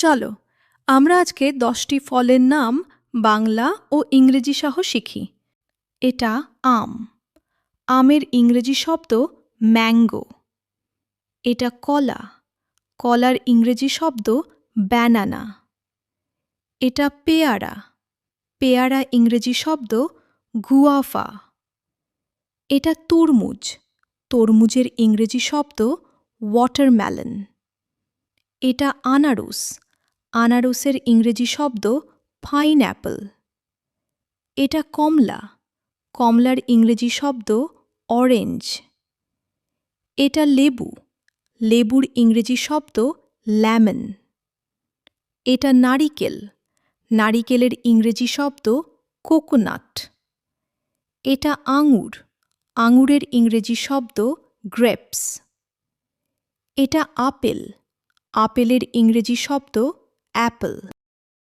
চলো আমরা আজকে 10টি ফলের নাম বাংলা ও ইংরেজি সহ শিখি। এটা আম। আমের ইংরেজি শব্দ ম্যাঙ্গো। এটা কলা। কলার ইংরেজি শব্দ ব্যানানা। এটা পেয়ারা। পেয়ারা ইংরেজি শব্দ গুয়াভা। এটা তরমুজ। তরমুজের ইংরেজি শব্দ ওয়াটারমেলন। এটা আনারস। আনারসের ইংরেজি শব্দ পাইনঅ্যাপল। এটা কমলা। কমলার ইংরেজি শব্দ অরেঞ্জ। এটা লেবু। লেবুর ইংরেজি শব্দ লেমন। এটা নারিকেল। নারিকেলের ইংরেজি শব্দ কোকোনাট। এটা আঙুর। আঙুরের ইংরেজি শব্দ গ্রেপস। এটা আপেল। আপেলের ইংরেজি শব্দ অ্যাপল।